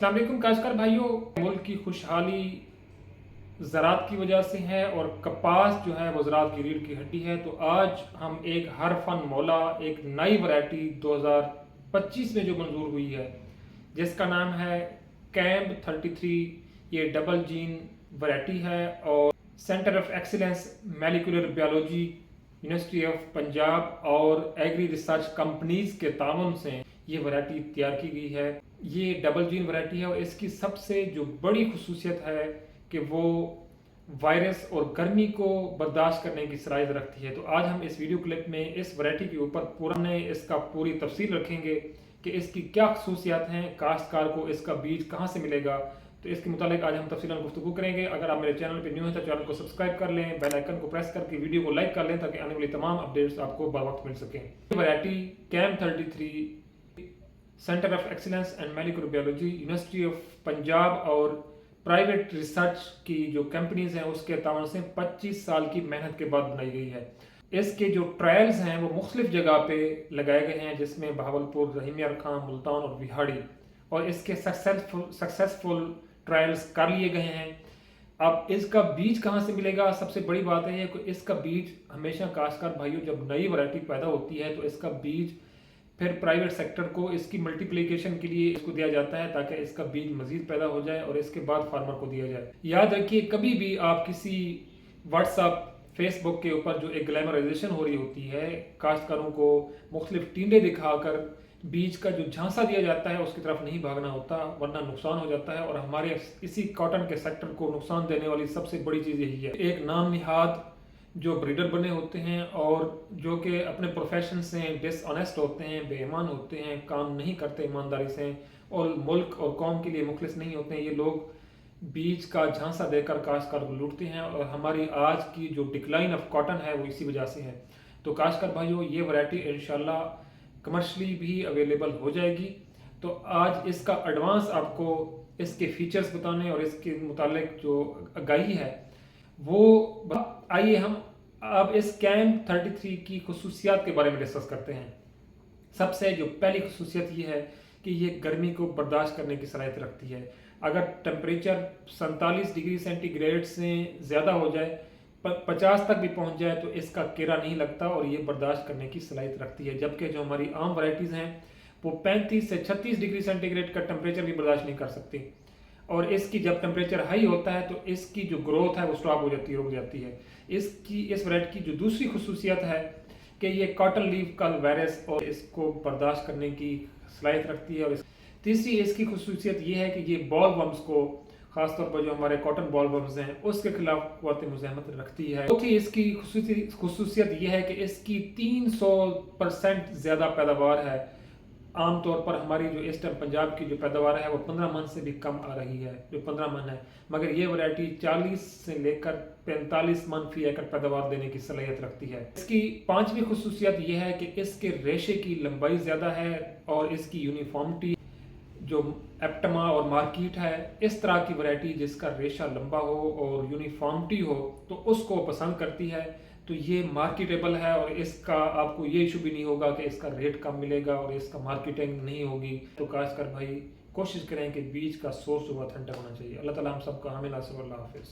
अस्सलाम वालेकुम काश्तकार भाइयों। मुल्क की खुशहाली ज़रात की वजह से है और कपास जो है वो ज़रात की रीढ़ की हड्डी है। तो आज हम एक हर फन मौला एक नई वैरायटी 2025 में जो मंजूर हुई है जिसका नाम है कैम्प 33। ये डबल जीन वैरायटी है और centre of excellence molecular biology university of Punjab और एग्री रिसर्च कंपनीज के ताउन से ये वैरायटी तैयार की गई है। ये डबल जीन वैरायटी है और इसकी सबसे जो बड़ी खुसूसियत है कि वो वायरस और गर्मी को बर्दाश्त करने की सलाहियत रखती है। तो आज हम इस वीडियो क्लिप में इस वैरायटी के ऊपर इसका पूरी तफसील रखेंगे कि इसकी क्या खसूसियात हैं, काश्तकार को इसका बीज कहाँ से मिलेगा। तो इसके मुतालिक आज हम तफसीलन गुफ्तगू करेंगे। अगर आप मेरे चैनल पर न्यू हैं तो चैनल को सब्सक्राइब कर लें, बेल आइकन को प्रेस करके वीडियो को लाइक कर लें ताकि आने वाली तमाम अपडेट्स आपको बर वक्त मिल सकें। Variety camp 33 centre of excellence and molecular biology university of Punjab और प्राइवेट रिसर्च की जो कंपनीज हैं उसके तावन से 25 साल की मेहनत के बाद बनाई गई है। इसके जो ट्रायल्स हैं वो मुख्तलिफ जगह पे लगाए गए हैं जिसमें बहावलपुर, रहीमिया खां, मुल्तान और बिहाड़ी, और इसके सक्सेसफुल ट्रायल्स कर लिए गए हैं। अब इसका बीज कहाँ से मिलेगा, सबसे बड़ी बात है कि इसका बीज हमेशा काश्तकार भाइयों जब नई वैरायटी पैदा होती है तो इसका बीज फिर प्राइवेट सेक्टर को इसकी मल्टीप्लिकेशन के लिए इसको दिया जाता है ताकि इसका बीज मजीद पैदा हो जाए और इसके बाद फार्मर को दिया जाए। याद रखिए, कभी भी आप किसी व्हाट्सएप, फेसबुक के ऊपर जो एक ग्लैमराइजेशन हो रही होती है, काश्तकारों को मुख्तलिफ टींडे दिखाकर बीज का जो झांसा दिया जाता है उसकी तरफ नहीं भागना होता, वरना नुकसान हो जाता है। और हमारे इसी कॉटन के सेक्टर को नुकसान देने वाली सबसे बड़ी चीज़ यही है, एक नाम निहाद जो ब्रीडर बने होते हैं और जो कि अपने प्रोफेशन से डिसऑनेस्ट होते हैं, बेईमान होते हैं, काम नहीं करते ईमानदारी से और मुल्क और कौम के लिए मुखलिस नहीं होते हैं, ये लोग बीज का झांसा देकर काश्तकार को लूटते हैं और हमारी आज की जो डिक्लाइन ऑफ कॉटन है वो इसी वजह से है। तो काश्तकार भाइयों, ये वैरायटी इंशाल्लाह कमर्शली भी अवेलेबल हो जाएगी। तो आज इसका एडवांस आपको इसके फीचर्स बताने और इसके मुतालिक जो आगाही है वो आइए हम अब इस कैम्प 33 की खुसूसियात के बारे में डिस्कस करते हैं। सबसे जो पहली खुसूसियत ये है कि ये गर्मी को बर्दाश्त करने की सलाहियत रखती है। अगर टेम्परेचर 47 डिग्री सेंटीग्रेड से ज़्यादा हो जाए, 50 तक भी पहुंच जाए, तो इसका कीड़ा नहीं लगता और ये बर्दाश्त करने की सलाहियत रखती है। जबकि जो हमारी आम वैरायटीज़ हैं वो 35 से 36 डिग्री सेंटीग्रेड का टेम्परेचर भी बर्दाश्त नहीं कर सकती और इसकी जब टेम्परेचर हाई होता है तो इसकी जो ग्रोथ है वो स्टॉप हो जाती है, रुक जाती है। इस वैरायटी की जो दूसरी खुसूसियत है कि ये कॉटन लीफ कल वायरस और इसको बर्दाश्त करने की सलाहियत रखती है। और तीसरी इसकी खुसूसियत ये है कि ये बॉल वर्म्स को, खासतौर पर जो हमारे कॉटन बॉल वर्म्स हैं, उसके खिलाफ क़ुव्वत मुज़ाहमत रखती है। चौथी इसकी खुसूसियत ये है कि इसकी 300% ज़्यादा पैदावार है। आमतौर पर हमारी जो इस टाइम पंजाब की जो पैदावार है वो 15 मन से भी कम आ रही है, जो 15 मन है, मगर ये वैरायटी 40 से लेकर 45 मन फी एकड़ पैदावार देने की सलाहियत रखती है। इसकी पांचवी खुसूसियत ये है कि इसके रेशे की लंबाई ज़्यादा है और इसकी यूनिफॉर्मिटी, जो एप्टमा और मार्किट है, इस तरह की वैरायटी जिसका रेशा लंबा हो और यूनिफॉर्मिटी हो तो उसको पसंद करती है। तो ये मार्केटेबल है और इसका आपको ये इशू भी नहीं होगा कि इसका रेट कम मिलेगा और इसका मार्केटिंग नहीं होगी। तो काश्तकार भाई कोशिश करें कि बीज का सोर्स जो ऑथेंटिक होना चाहिए। अल्लाह ताला हम सबका हामी नासिर। अल्लाह हाफिज़।